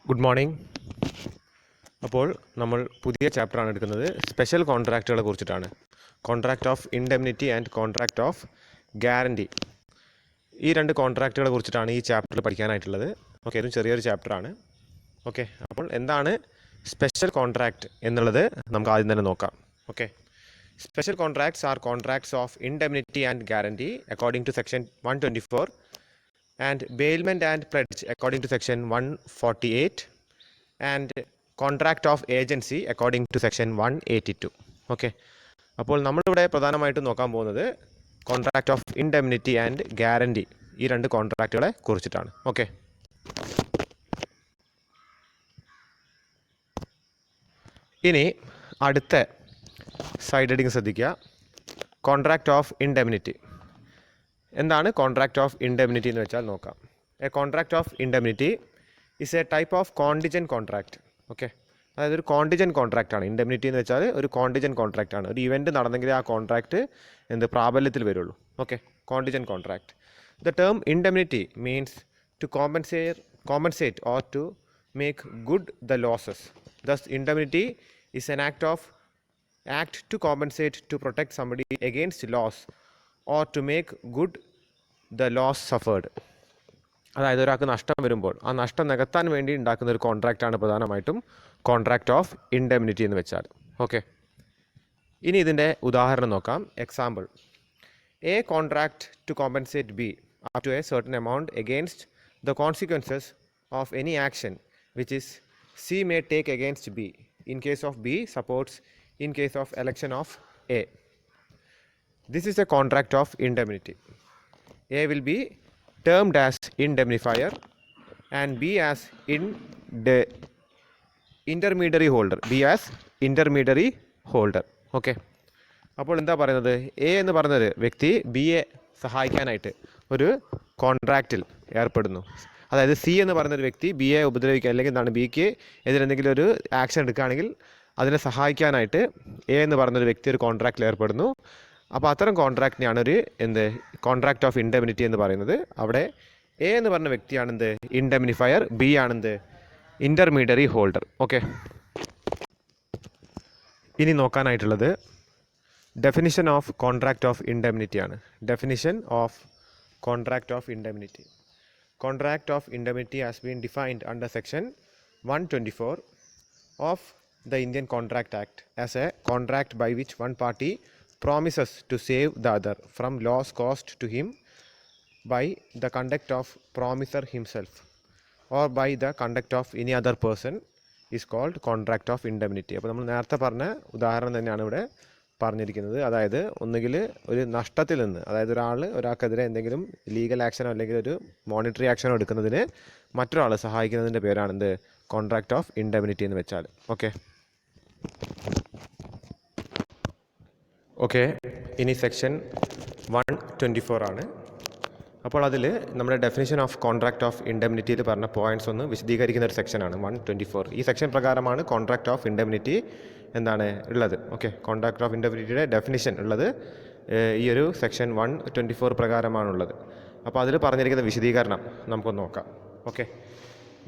Good morning. അപ്പോൾ നമ്മൾ പുതിയ ചാപ്റ്ററാണ് എടുക്കുന്നത്. സ്പെഷ്യൽ കോൺട്രാക്റ്റുകളെ കുറിച്ചിട്ടാണ്. Contract of indemnity and contract of guarantee. ഈ രണ്ട് കോൺട്രാക്റ്റുകളെ കുറിച്ചിട്ടാണ് ഈ ചാപ്റ്ററിൽ പഠിക്കാനായിട്ടുള്ളത്. ഓക്കെ, ഇതും ചെറിയൊരു ചാപ്റ്ററാണ്. ഓക്കെ, അപ്പോൾ എന്താണ് സ്പെഷ്യൽ കോൺട്രാക്റ്റ് എന്നുള്ളത് നമുക്ക് ആദ്യം തന്നെ നോക്കാം. Okay, special contracts are contracts of indemnity and guarantee according to section 124 and bailment and pledge according to section 148 and contract of agency according to section 182. Okay, അപ്പോൾ നമ്മളിവിടെ പ്രധാനമായിട്ടും നോക്കാൻ പോകുന്നത് contract of indemnity and guarantee, ഈ രണ്ട് കോൺട്രാക്റ്റുകളെ കുറിച്ചിട്ടാണ്. Okay, ഇനി അടുത്ത സൈഡ് ഹെഡിങ് ശ്രദ്ധിക്കുക. Contract of indemnity. എന്താണ് കോൺട്രാക്റ്റ് ഓഫ് ഇൻഡെംനിറ്റി എന്ന് വെച്ചാൽ നോക്കാം. A contract of indemnity is a type of contingent contract. Okay, അതായത് ഒരു കോണ്ടിജൻറ്റ് കോൺട്രാക്റ്റ് ആണ്. ഇൻഡെംനിറ്റി എന്ന് വെച്ചാൽ ഒരു കോണ്ടിജൻറ്റ് കോൺട്രാക്റ്റ് ആണ്. ഒരു ഇവൻറ്റ് നടന്നെങ്കിൽ ആ കോൺട്രാക്റ്റ് പ്രാബല്യത്തിൽ വരുള്ളൂ. Okay, contingent contract. The term indemnity means to compensate or to make good the losses. Thus indemnity is an act to compensate to protect somebody against loss or to make good the loss suffered. അതായത് ഒരാൾക്ക് നഷ്ടം വരുമ്പോൾ ആ നഷ്ടം നികത്താൻ വേണ്ടി ഉണ്ടാക്കുന്ന ഒരു കോൺട്രാക്റ്റാണ് പ്രധാനമായിട്ടും കോൺട്രാക്റ്റ് ഓഫ് ഇൻഡെംനിറ്റി എന്ന് വെച്ചാൽ. ഓക്കെ, ഇനി ഇതിൻ്റെ ഉദാഹരണം നോക്കാം. Example: A contract to compensate B up to a certain amount against the consequences of any action which is C may take against B in case of B supports in case of election of A. This is a contract of indemnity. A will be termed as indemnifier and B as intermediary holder. B as intermediary holder. Okay, അപ്പോൾ എന്താ പറയുന്നത്? A എന്ന് പറയുന്നൊരു വ്യക്തി ബിയെ സഹായിക്കാനായിട്ട് ഒരു കോൺട്രാക്റ്റിൽ ഏർപ്പെടുന്നു. അതായത് C എന്ന് പറയുന്നൊരു വ്യക്തി ബിയെ ഉപദ്രവിക്കുക അല്ലെങ്കിൽ എന്താണ് ബിക്ക് എതിരെന്തെങ്കിലും ഒരു ആക്ഷൻ എടുക്കുകയാണെങ്കിൽ അതിനെ സഹായിക്കാനായിട്ട് എ എന്ന് പറയുന്നൊരു വ്യക്തി ഒരു കോൺട്രാക്റ്റിൽ ഏർപ്പെടുന്നു. അപ്പോൾ അത്തരം കോൺട്രാക്റ്റിനെയാണ് ഒരു കോൺട്രാക്റ്റ് ഓഫ് ഇൻഡെംനിറ്റി എന്ന് പറയുന്നത്. അവിടെ എ എന്ന് പറഞ്ഞ വ്യക്തിയാണ് ഇൻഡെംനിഫയർ, ബി ആണ് ഇൻ്റർമീഡിയറി ഹോൾഡർ. ഓക്കെ, ഇനി നോക്കാനായിട്ടുള്ളത് definition of contract of indemnity ആണ്. Definition of contract of indemnity. Contract of indemnity has been defined under section 124 of the Indian Contract Act as a contract by which one party promises to save the other from loss caused to him by the conduct of promiser himself or by the conduct of any other person is called contract of indemnity. അപ്പോൾ നമ്മൾ നേരത്തെ പറഞ്ഞ ഉദാഹരണം തന്നെയാണ് ഇവിടെ പറഞ്ഞിരിക്കുന്നത്. അതായത് ഒന്നുകിൽ ഒരു നഷ്ടത്തിൽ നിന്ന്, അതായത് ഒരാൾക്കെതിരെ എന്തെങ്കിലും ലീഗൽ ആക്ഷനോ അല്ലെങ്കിൽ ഒരു മോണിറ്ററി ആക്ഷനോ എടുക്കുന്നതിന് മറ്റൊരാൾ സഹായിക്കുന്നതിൻ്റെ പേരാണ് കോൺട്രാക്റ്റ് ഓഫ് ഇൻഡെംനിറ്റി എന്ന് വെച്ചാൽ. ഓക്കെ, ഇനി സെക്ഷൻ 124 ആണ്. അപ്പോൾ അതിൽ നമ്മുടെ ഡെഫിനിഷൻ ഓഫ് കോൺട്രാക്റ്റ് ഓഫ് ഇൻഡെംനിറ്റിയിൽ പറഞ്ഞ പോയിൻറ്റ്സ് ഒന്ന് വിശദീകരിക്കുന്ന ഒരു സെക്ഷനാണ് 124. ഈ സെക്ഷൻ പ്രകാരമാണ് കോൺട്രാക്റ്റ് ഓഫ് ഇൻഡെംനിറ്റി ഉള്ളത്. ഓക്കെ, കോൺട്രാക്റ്റ് ഓഫ് ഇൻഡെംനിറ്റിയുടെ ഡെഫിനിഷൻ ഉള്ളത് ഈ ഒരു സെക്ഷൻ 124 പ്രകാരമാണുള്ളത്. അപ്പോൾ അതിൽ പറഞ്ഞിരിക്കുന്ന വിശദീകരണം നമുക്കൊന്ന് നോക്കാം. Okay,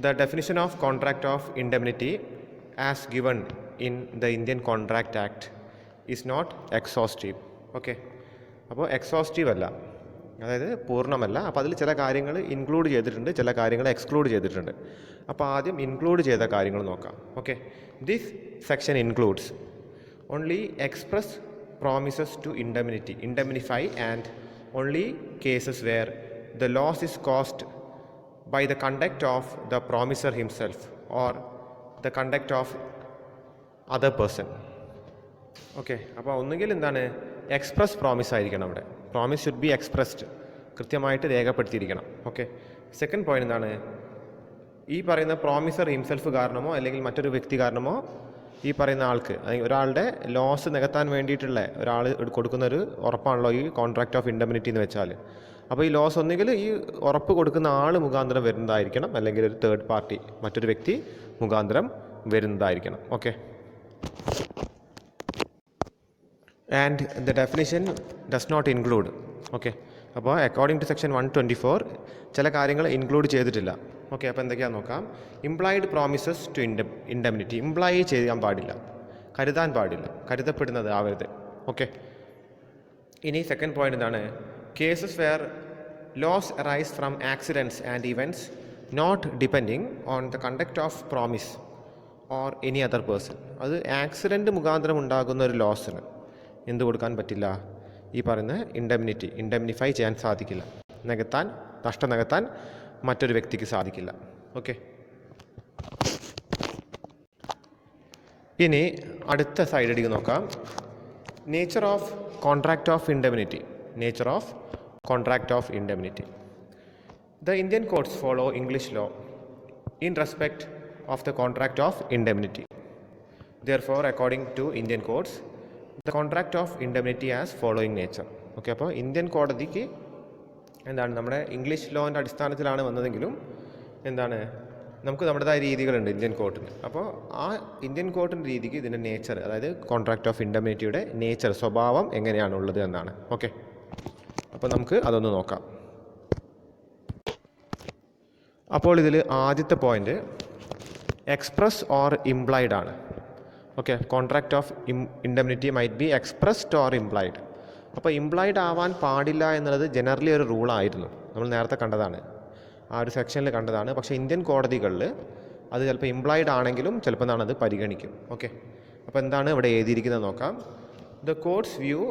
the definition of contract of indemnity as given in the Indian contract act is not exhaustive. Okay, അപ്പോൾ എക്സോസ്റ്റീവ് അല്ല, അതായത് പൂർണ്ണമല്ല. അപ്പോൾ അതിൽ ചില കാര്യങ്ങൾ ഇൻക്ലൂഡ് ചെയ്തിട്ടുണ്ട്, ചില കാര്യങ്ങൾ എക്സ്ക്ലൂഡ് ചെയ്തിട്ടുണ്ട്. അപ്പോൾ ആദ്യം ഇൻക്ലൂഡ് ചെയ്ത കാര്യങ്ങൾ നോക്കാം. Okay, this section includes only express promises to indemnify and only cases where the loss is caused by the conduct of the promiser himself or the conduct of other person. Okay, അപ്പോൾ ഒന്നുകിൽ express promise ആയിരിക്കണം. അവിടെ promise should be expressed, കൃത്യമായിട്ട് രേഖപ്പെടുത്തിയിരിക്കണം. Okay, second point ഈ പറയുന്ന promisor himself കാരണമോ അല്ലെങ്കിൽ മറ്റൊരു വ്യക്തി കാരണമോ ഈ പറയുന്ന ആൾക്ക് ഒരാളുടെ ലോസ് നികത്താൻ വേണ്ടിയിട്ടുള്ള ഒരാൾ കൊടുക്കുന്ന ഒരു ഉറപ്പാണല്ലോ ഈ കോൺട്രാക്റ്റ് ഓഫ് ഇൻഡെംനിറ്റി എന്ന് വെച്ചാൽ. അപ്പോൾ ഈ ലോസ് ഒന്നുകിൽ ഈ ഉറപ്പ് കൊടുക്കുന്ന ആൾ മുഖാന്തരം വരുന്നതായിരിക്കണം, അല്ലെങ്കിൽ ഒരു തേർഡ് പാർട്ടി മറ്റൊരു വ്യക്തി മുഖാന്തരം വരുന്നതായിരിക്കണം. Okay, and the definition does not include. Okay, അപ്പോൾ അക്കോർഡിംഗ് ടു സെക്ഷൻ 124 ചില കാര്യങ്ങൾ ഇൻക്ലൂഡ് ചെയ്തിട്ടില്ല. ഓക്കെ, അപ്പോൾ എന്തൊക്കെയാണെന്ന് നോക്കാം. Implied promises to indemnity. Imply ചെയ്യാൻ പാടില്ല, കരുതാൻ പാടില്ല, കരുതപ്പെടുന്നത് ആവരുത്. ഓക്കെ, ഇനി സെക്കൻഡ് പോയിന്റ് എന്താണ്? Cases where loss arise from accidents and events not depending on the conduct of promise or any other person. അത് ആക്സിഡൻറ്റ് മുഖാന്തരം ഉണ്ടാകുന്ന ഒരു ലോസിന് എന്ത് കൊടുക്കാൻ പറ്റില്ല? ഈ പറയുന്ന ഇൻഡെംനിഫൈ ചെയ്യാൻ സാധിക്കില്ല, നഷ്ടം നികത്താൻ മറ്റൊരു വ്യക്തിക്ക് സാധിക്കില്ല. ഓക്കെ, ഇനി അടുത്ത സൈഡിലേക്ക് നോക്കാം. Nature of contract of indemnity. The Indian courts follow English law in respect of the contract of indemnity. Therefore, according to Indian courts, the contract of indemnity has following nature. Okay, അപ്പോൾ Indian കോടതിക്ക് എന്താണ്, നമ്മുടെ English ലോൻ്റെ അടിസ്ഥാനത്തിലാണ് വന്നതെങ്കിലും എന്താണ്, നമുക്ക് നമ്മുടേതായ രീതികളുണ്ട് Indian കോർട്ടിന്. അപ്പോൾ ആ ഇന്ത്യൻ കോർട്ടിൻ്റെ രീതിക്ക് ഇതിൻ്റെ നേച്ചർ, അതായത് കോൺട്രാക്റ്റ് ഓഫ് ഇൻഡെംനിറ്റിയുടെ നേച്ചർ, സ്വഭാവം എങ്ങനെയാണുള്ളത് എന്നാണ്. ഓക്കെ, അപ്പോൾ നമുക്ക് അതൊന്ന് നോക്കാം. അപ്പോൾ ഇതിൽ ആദ്യത്തെ പോയിന്റ് എക്സ്പ്രസ് ഓർ ഇംപ്ലൈഡ് ആണ്. Okay, contract of indemnity might be expressed or implied. അപ്പോൾ ഇംപ്ലൈഡ് ആവാൻ പാടില്ല എന്നുള്ളത് ജനറലി ഒരു റൂളായിരുന്നു, നമ്മൾ നേരത്തെ കണ്ടതാണ്, ആ ഒരു സെക്ഷനിൽ കണ്ടതാണ്. പക്ഷേ ഇന്ത്യൻ കോടതികളിൽ അത് ചിലപ്പോൾ ഇംപ്ലൈഡ് ആണെങ്കിലും ചിലപ്പോൾ എന്താണ് അത് പരിഗണിക്കും. ഓക്കെ, അപ്പോൾ എന്താണ് ഇവിടെ എഴുതിയിരിക്കുന്നത് നോക്കാം. The courts view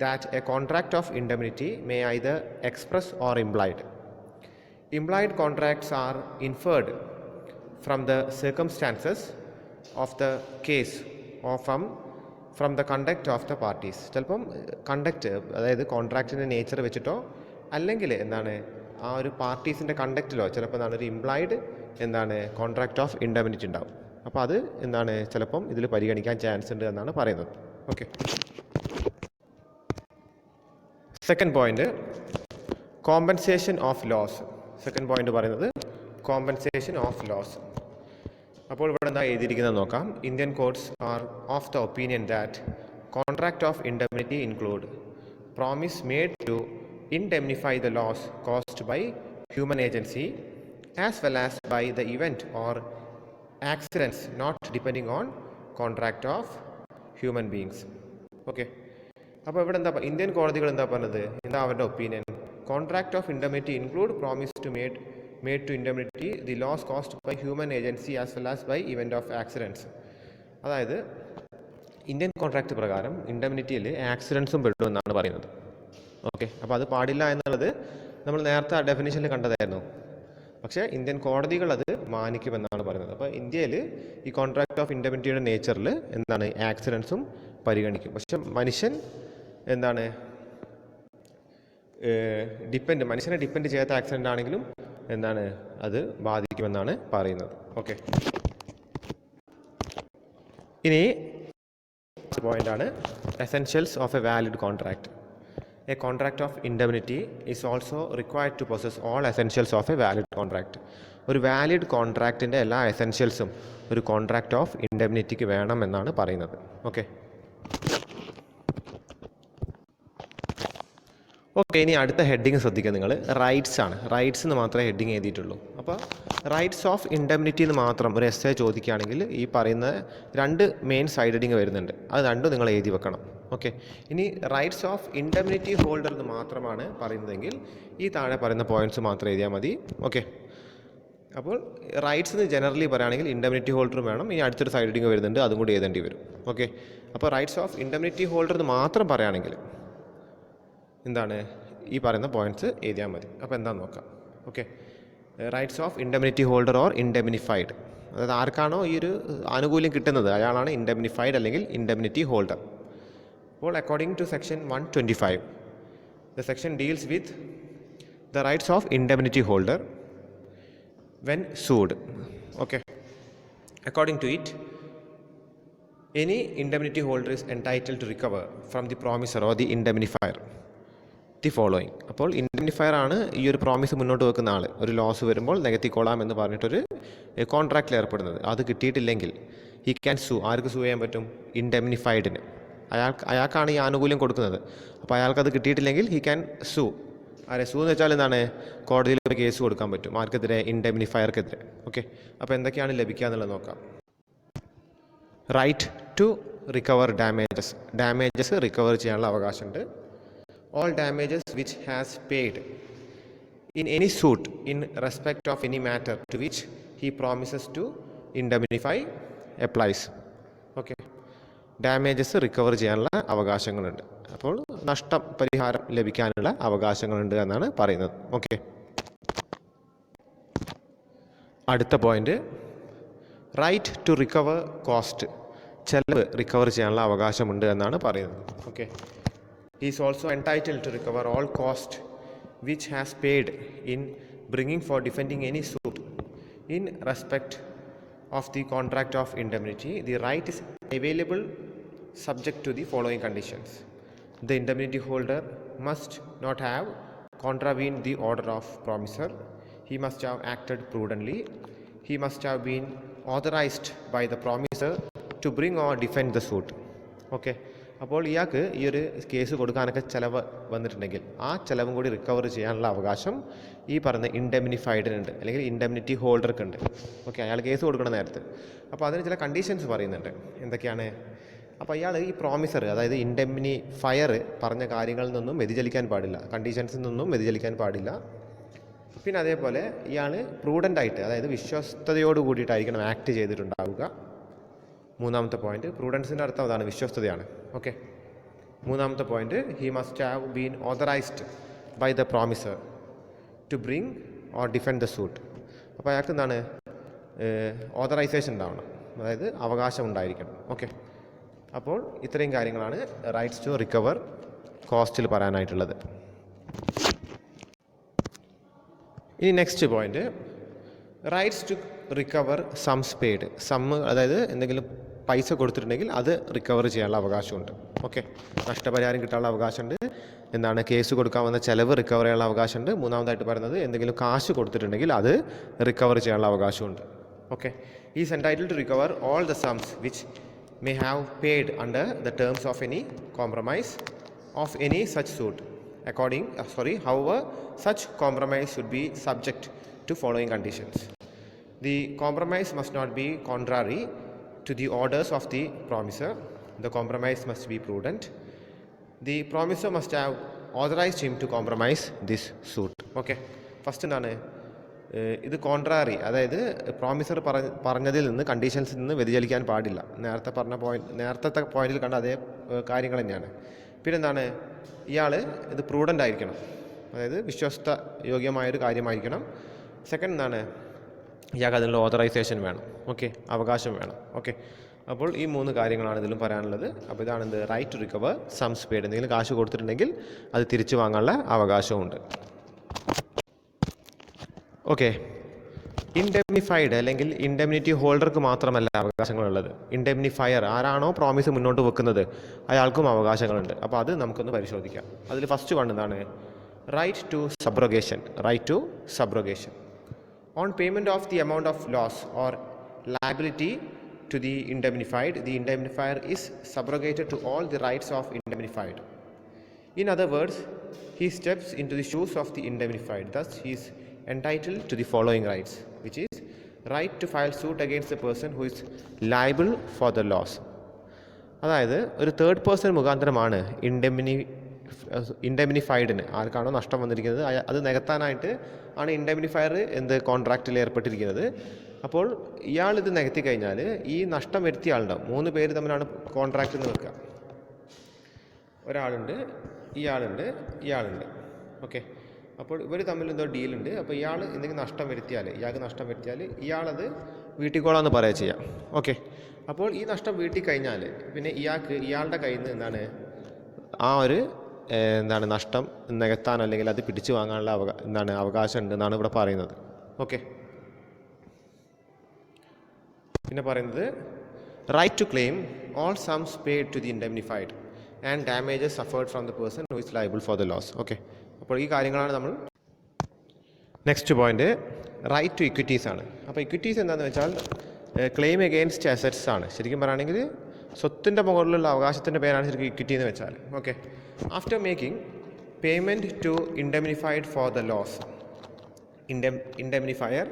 that A contract of indemnity may either express or implied. Implied contracts are inferred from the circumstances of the case or from the conduct of the parties. ചിലപ്പം conduct, അതായത് കോൺട്രാക്റ്റിൻ്റെ nature വെച്ചിട്ടോ അല്ലെങ്കിൽ എന്താണ് ആ ഒരു പാർട്ടീസിൻ്റെ കണ്ടക്റ്റിലോ ചിലപ്പോൾ എന്താണ് ഒരു ഇംപ്ലൈഡ് എന്താണ് കോൺട്രാക്റ്റ് ഓഫ് ഇൻഡെംനിറ്റി ഉണ്ടാവും. അപ്പോൾ അത് എന്താണ് ചിലപ്പം ഇതിൽ പരിഗണിക്കാൻ ചാൻസ് ഉണ്ട് എന്നാണ് പറയുന്നത്. Okay, second point compensation of loss. Second point പറയുന്നത് കോമ്പൻസേഷൻ ഓഫ് ലോസ്. അപ്പോൾ ഇവിടെ എന്താ എഴുതിയിരിക്കുന്നത് നോക്കാം. Indian courts are of the opinion that contract of indemnity include promise made to indemnify the loss caused by human agency as well as by the event or accidents not depending on contract of human beings. Okay, അപ്പോൾ ഇവിടെ എന്താ Indian കോടതികൾ എന്താ പറഞ്ഞത്, എന്താ അവരുടെ opinion? Contract of indemnity include promise to made to indemnity the loss caused by human agency as well as by event of accidents. അതായത് Indian contract പ്രകാരം ഇൻഡെംനിറ്റിയിൽ ആക്സിഡൻസും പെടുമെന്നാണ് പറയുന്നത്. ഓക്കെ, അപ്പോൾ അത് പാടില്ല എന്നുള്ളത് നമ്മൾ നേരത്തെ ഡെഫിനിഷനിൽ കണ്ടതായിരുന്നു. പക്ഷേ ഇന്ത്യൻ കോടതികൾ അത് മാനിക്കുമെന്നാണ് പറയുന്നത്. അപ്പോൾ ഇന്ത്യയിൽ ഈ കോൺട്രാക്റ്റ് ഓഫ് ഇൻഡെംനിറ്റിയുടെ നേച്ചറിൽ എന്താണ് ആക്സിഡൻസും പരിഗണിക്കും. പക്ഷെ മനുഷ്യൻ എന്താണ് മനുഷ്യനെ ഡിപ്പെൻഡ് ചെയ്യാത്ത ആക്സിഡൻ്റ് ആണെങ്കിലും എന്താണ് അത് ബാധിക്കുമെന്നാണ് പറയുന്നത്. ഓക്കെ, ഇനി പോയിൻ്റാണ് essentials of a valid contract. A contract of indemnity is also required to possess all essentials of a valid contract. ഒരു വാലിഡ് കോൺട്രാക്റ്റിൻ്റെ എല്ലാ എസെൻഷ്യൽസും ഒരു കോൺട്രാക്റ്റ് ഓഫ് ഇൻഡെംനിറ്റിക്ക് വേണം എന്നാണ് പറയുന്നത്. ഓക്കെ, ഇനി അടുത്ത ഹെഡിങ് ശ്രദ്ധിക്കുക നിങ്ങൾ. റൈറ്റ്സ് ആണ്. റൈറ്റ്സ് എന്ന് മാത്രമേ ഹെഡിങ് എഴുതിയിട്ടുള്ളൂ. അപ്പോൾ റൈറ്റ്സ് ഓഫ് ഇൻഡെംനിറ്റി എന്ന് മാത്രം ഒരു എസ്സേ ചോദിക്കുകയാണെങ്കിൽ ഈ പറയുന്ന രണ്ട് മെയിൻ സൈഡ് ഹെഡിങ് വരുന്നുണ്ട്, അത് രണ്ടും നിങ്ങൾ എഴുതി വെക്കണം. ഓക്കെ, ഇനി റൈറ്റ്സ് ഓഫ് ഇൻഡെംനിറ്റി ഹോൾഡർ എന്ന് മാത്രമാണ് പറയുന്നതെങ്കിൽ ഈ താഴെ പറയുന്ന പോയിന്റ്സ് മാത്രം എഴുതിയാൽ മതി. ഓക്കെ, അപ്പോൾ റൈറ്റ്സ് എന്ന് ജനറലി പറയുകയാണെങ്കിൽ ഇൻഡെംനിറ്റി ഹോൾഡറും വേണം. ഇനി അടുത്തൊരു സൈഡ് ഹെഡിങ് വരുന്നുണ്ട്, അതും കൂടി എഴുതേണ്ടി വരും. ഓക്കെ, അപ്പോൾ റൈറ്റ്സ് ഓഫ് ഇൻഡെംനിറ്റി ഹോൾഡർ എന്ന് മാത്രം പറയുകയാണെങ്കിൽ എന്താണ് ഈ പറയുന്ന പോയിന്റ്സ് എഴുതിയാൽ മതി. അപ്പോൾ എന്താണെന്ന് നോക്കാം. Okay, rights of indemnity holder or indemnified, അതായത് ആർക്കാണോ ഈ ഒരു ആനുകൂല്യം കിട്ടുന്നത് അയാളാണ് ഇൻഡെംനിഫൈഡ് അല്ലെങ്കിൽ ഇൻഡെംനിറ്റി ഹോൾഡർ. അപ്പോൾ according to section 125 the section deals with the rights of indemnity holder when sued. Okay, according to it, any indemnity holder is entitled to recover from the promisor or the indemnifier the following. അപ്പോൾ ഇൻഡെംനിഫയർ ആണ് ഈ ഒരു promise മുന്നോട്ട് വെക്കുന്ന ആൾ. ഒരു loss വരുമ്പോൾ നികത്തിക്കോളാം എന്ന് പറഞ്ഞിട്ടൊരു കോൺട്രാക്റ്റിൽ ഏർപ്പെടുന്നത്, അത് കിട്ടിയിട്ടില്ലെങ്കിൽ ഹി ക്യാൻ സൂ. ആർക്ക് സൂ ചെയ്യാൻ പറ്റും? ഇൻഡെംനിഫൈഡിന്. അയാൾക്കാണ് ഈ ആനുകൂല്യം കൊടുക്കുന്നത്. അപ്പോൾ അയാൾക്കത് കിട്ടിയിട്ടില്ലെങ്കിൽ ഹി ക്യാൻ സൂ ആരെ സൂ എന്ന് വെച്ചാൽ എന്താണ് കോടതിയിൽ ഒരു കേസ് കൊടുക്കാൻ പറ്റും ആർക്കെതിരെ ഇൻഡെമിനിഫയർക്കെതിരെ. ഓക്കെ, അപ്പോൾ എന്തൊക്കെയാണ് ലഭിക്കുക എന്നുള്ളത് നോക്കാം. Right to recover damages recover ചെയ്യാനുള്ള അവകാശമുണ്ട്. All damages which has paid in any suit in respect of any matter to which he promises to indemnify applies. Okay, damages recover ചെയ്യാനുള്ള അവകാശങ്ങളുണ്ട്. അപ്പോൾ നഷ്ടം പരിഹാരം ലഭിക്കാനുള്ള അവകാശങ്ങളുണ്ട് എന്നാണ് പറയുന്നത്. ഓക്കെ, അടുത്ത point right to recover cost, ചെലവ് റിക്കവർ ചെയ്യാനുള്ള അവകാശമുണ്ട് എന്നാണ് പറയുന്നത്. Okay, he is also entitled to recover all cost which has paid in bringing for defending any suit in respect of the contract of indemnity. The right is available subject to the following conditions. The indemnity holder must not have contravened the order of promisor. He must have acted prudently. He must have been authorized by the promisor to bring or defend the suit. Okay, അപ്പോൾ ഇയാൾക്ക് ഈ ഒരു case കൊടുക്കാനൊക്കെ ചിലവ് വന്നിട്ടുണ്ടെങ്കിൽ ആ ചിലവും കൂടി റിക്കവർ ചെയ്യാനുള്ള അവകാശം ഈ പറഞ്ഞ ഇൻഡെമിനിഫൈഡിനുണ്ട്, അല്ലെങ്കിൽ ഇൻഡെമിനിറ്റി ഹോൾഡർക്ക് ഉണ്ട്. ഓക്കെ, അയാൾ കേസ് കൊടുക്കുന്ന നേരത്തെ. അപ്പോൾ അതിന് ചില കണ്ടീഷൻസ് പറയുന്നുണ്ട്. എന്തൊക്കെയാണ്? അപ്പോൾ അയാൾ ഈ പ്രോമിസർ, അതായത് ഇൻഡെമിനിഫയർ പറഞ്ഞ കാര്യങ്ങളിൽ നിന്നും വ്യതിചലിക്കാൻ പാടില്ല, കണ്ടീഷൻസിൽ നിന്നും വ്യതിചലിക്കാൻ പാടില്ല. പിന്നെ അതേപോലെ ഇയാൾ പ്രൂഡൻ്റായിട്ട്, അതായത് വിശ്വസ്തയോട് കൂടിയിട്ടായിരിക്കണം ആക്ട് ചെയ്തിട്ടുണ്ടാവുക. മൂന്നാമത്തെ പോയിന്റ്, പ്രൂഡൻസിൻ്റെ അർത്ഥം അതാണ്, വിശ്വസ്തതയാണ്. ഓക്കെ, മൂന്നാമത്തെ point, he must have been authorised by the promisor to bring or defend the suit. അപ്പോൾ അയാൾക്ക് എന്താണ് ഓതറൈസേഷൻ ഉണ്ടാവണം, അതായത് അവകാശം ഉണ്ടായിരിക്കണം. ഓക്കെ, അപ്പോൾ ഇത്രയും കാര്യങ്ങളാണ് റൈറ്റ്സ് ടു റിക്കവർ കോസ്റ്റിൽ പറയാനായിട്ടുള്ളത്. ഇനി next point, rights to recover sums paid. അതായത് എന്തെങ്കിലും പൈസ കൊടുത്തിട്ടുണ്ടെങ്കിൽ അത് റിക്കവർ ചെയ്യാനുള്ള അവകാശമുണ്ട്. ഓക്കെ, നഷ്ടപരിഹാരം കിട്ടാനുള്ള അവകാശമുണ്ട്. എന്താണ്, കേസ് കൊടുക്കാൻ വന്ന ചിലവ് റിക്കവർ ചെയ്യാനുള്ള അവകാശമുണ്ട്. മൂന്നാമതായിട്ട് പറയുന്നത് എന്തെങ്കിലും കാശ് കൊടുത്തിട്ടുണ്ടെങ്കിൽ അത് റിക്കവർ ചെയ്യാനുള്ള അവകാശമുണ്ട്. Okay, is entitled to recover all the sums which may have paid under the terms of any compromise of any such suit however such compromise should be subject to following conditions. The compromise must not be contrary to the orders of the promisor. The compromise must be prudent. The promisor must have authorized him to compromise this suit. Okay, first എന്താണ് ഇത് കോൺട്രാറി, അതായത് promisor പറഞ്ഞതിൽ നിന്ന് കണ്ടീഷൻസിൽ നിന്ന് വ്യതിചലിക്കാൻ പാടില്ല. നേരത്തെ പോയിന്റിൽ കണ്ട അതേ കാര്യങ്ങൾ തന്നെയാണ്. പിന്നെന്താണ്, ഇയാൾ ഇത് പ്രൂഡൻ്റ് ആയിരിക്കണം, അതായത് വിശ്വസ്ത യോഗ്യമായൊരു കാര്യമായിരിക്കണം. സെക്കൻഡ് എന്താണ്, ഇയാൾക്ക് അതിനുള്ള ഓതറൈസേഷൻ വേണം. ഓക്കെ, അവകാശം വേണം. ഓക്കെ, അപ്പോൾ ഈ മൂന്ന് കാര്യങ്ങളാണ് ഇതിലും പറയാനുള്ളത്. അപ്പോൾ ഇതാണ് എന്ത്, right to recover sums paid. എന്തെങ്കിലും കാശ് കൊടുത്തിട്ടുണ്ടെങ്കിൽ അത് തിരിച്ചു വാങ്ങാനുള്ള അവകാശമുണ്ട്. ഓക്കെ, ഇൻഡെമിനിഫൈഡ് അല്ലെങ്കിൽ ഇൻഡെമിനിറ്റി ഹോൾഡർക്ക് മാത്രമല്ല അവകാശങ്ങളുള്ളത്. ഇൻഡെമിനിഫയർ ആരാണോ പ്രോമിസ് മുന്നോട്ട് വെക്കുന്നത് അയാൾക്കും അവകാശങ്ങളുണ്ട്. അപ്പോൾ അത് നമുക്കൊന്ന് പരിശോധിക്കാം. അതിൽ ഫസ്റ്റ് കണ്ടെന്താണ്, right to subrogation. On payment of the amount of loss or liability to the indemnifier is subrogated to all the rights of indemnified. In other words, he steps into the shoes of the indemnified. Thus, he is entitled to the following rights, which is right to file suit against the person who is liable for the loss. അതായത് ഒരു third person മുഖാന്തരമാണ് ഇൻഡെമിനിഫൈഡിന്, ആർക്കാണോ നഷ്ടം വന്നിരിക്കുന്നത് അത് നികത്താനായിട്ട് ആണ് ഇൻഡെമിനിഫയർ കോൺട്രാക്റ്റിൽ ഏർപ്പെട്ടിരിക്കുന്നത്. അപ്പോൾ ഇയാൾ ഇത് നികത്തി കഴിഞ്ഞാൽ ഈ നഷ്ടം വരുത്തിയ ആളുണ്ടാവും. 3 പേര് തമ്മിലാണ് കോൺട്രാക്റ്റ് എന്ന് വെക്കുക. ഒരാളുണ്ട്, ഇയാളുണ്ട്. ഓക്കെ, അപ്പോൾ ഇവർ തമ്മിൽ എന്തോ ഡീലുണ്ട്. അപ്പോൾ ഇയാൾ എന്തെങ്കിലും ഇയാൾക്ക് നഷ്ടം വരുത്തിയാൽ ഇയാളത് വീട്ടിക്കോളാമെന്ന് പറയുക ചെയ്യാം. ഓക്കെ, അപ്പോൾ ഈ നഷ്ടം വീട്ടിൽ കഴിഞ്ഞാൽ പിന്നെ ഇയാളുടെ കയ്യിൽ നിന്ന് നഷ്ടം നികത്താൻ അല്ലെങ്കിൽ അത് പിടിച്ചു വാങ്ങാനുള്ള അവകാശം ഉണ്ടെന്നാണ് ഇവിടെ പറയുന്നത്. ഓക്കെ, പിന്നെ പറയുന്നത് right to claim all sums paid to the indemnified and damages suffered from the person who is liable for the loss. Okay, അപ്പോൾ ഈ കാര്യങ്ങളാണ് നമ്മൾ. Next point right to equities ആണ്. അപ്പോൾ ഇക്വിറ്റീസ് എന്താണെന്ന് വെച്ചാൽ ക്ലെയിം എഗെയിൻസ്റ്റ് അസറ്റ്സ് ആണ്. ശരിക്കും പറയുകയാണെങ്കിൽ സ്വത്തിൻ്റെ മുകളിലുള്ള അവകാശത്തിൻ്റെ പേരാണ് ശരിക്കും ഇക്വിറ്റി എന്ന് വെച്ചാൽ. Okay, after making Payment to indemnified for the loss. Indemnifier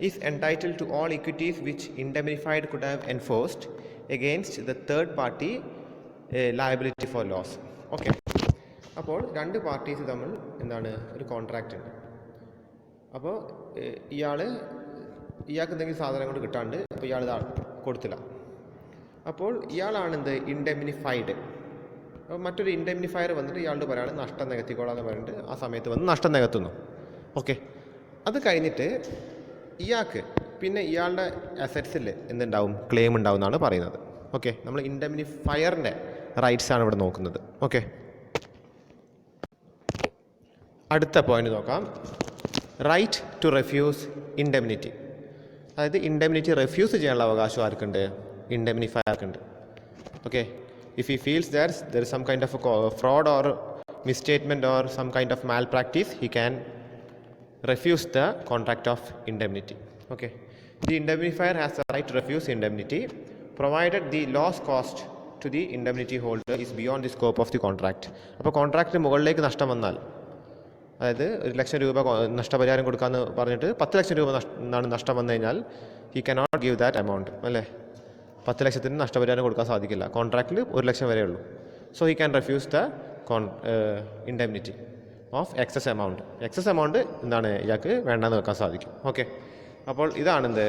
is entitled to all equities which indemnified could have enforced against the third party liability for loss. Okay. അപ്പോൾ രണ്ട് പാർട്ടീസ് തമ്മിൽ എന്താണ് ഒരു കോൺട്രാക്റ്റ് ഉണ്ട്. അപ്പോൾ ഇയാൾക്ക് എന്തെങ്കിലും സാധനം കൊണ്ട് കിട്ടാണ്ട് അപ്പോൾ ഇയാൾ കൊടുത്തില്ല. അപ്പോൾ ഇയാളാണ് എന്ത് ഇൻഡെമിനിഫൈഡ്. അപ്പോൾ മറ്റൊരു ഇൻഡെമിനിഫയർ വന്നിട്ട് ഇയാളുടെ പറയാണ് നഷ്ടം നികത്തിക്കോളാന്ന് പറഞ്ഞിട്ട് ആ സമയത്ത് വന്ന് നഷ്ടം നികത്തുന്നു. ഓക്കെ. അത് കഴിഞ്ഞിട്ട് ഇയാൾക്ക് പിന്നെ ഇയാളുടെ അസറ്റ്സിൽ എന്തുണ്ടാവും, ക്ലെയിം ഉണ്ടാവും എന്നാണ് പറയുന്നത്. ഓക്കെ. നമ്മൾ ഇൻഡെമിനിഫയറിൻ്റെ റൈറ്റ്സ് ആണ് ഇവിടെ നോക്കുന്നത്. ഓക്കെ. അടുത്ത പോയിന്റ് നോക്കാം. Right to refuse indemnity. അതായത് ഇൻഡെമിനിറ്റി റെഫ്യൂസ് ചെയ്യാനുള്ള അവകാശം ആർക്കുണ്ട്? ഇൻഡെമിനിഫയർക്കുണ്ട്. Okay. If he feels that there is some kind of a fraud or misstatement or some kind of malpractice, he can refuse the contract of indemnity. Okay. The indemnifier has the right to refuse indemnity provided the loss cost to the indemnity holder is beyond the scope of the contract. അപ്പോൾ കോൺട്രാക്റ്റിന് മുകളിലേക്ക് നഷ്ടം വന്നാൽ, അതായത് 1,00,000 രൂപ നഷ്ടപരിഹാരം കൊടുക്കാമെന്ന് പറഞ്ഞിട്ട് 10,00,000 രൂപ നഷ്ടം വന്നു കഴിഞ്ഞാൽ he cannot give that amount. അല്ലേ? 10,00,000 നഷ്ടപരിഹാരം കൊടുക്കാൻ സാധിക്കില്ല. കോൺട്രാക്റ്റിൽ 1,00,000 വരെ ഉള്ളൂ. So he can refuse the indemnity of excess amount. Excess amount എന്താണ് ഇയാൾക്ക് വേണ്ടെന്ന് വെക്കാൻ സാധിക്കും. ഓക്കെ. അപ്പോൾ ഇതാണ് എന്ത്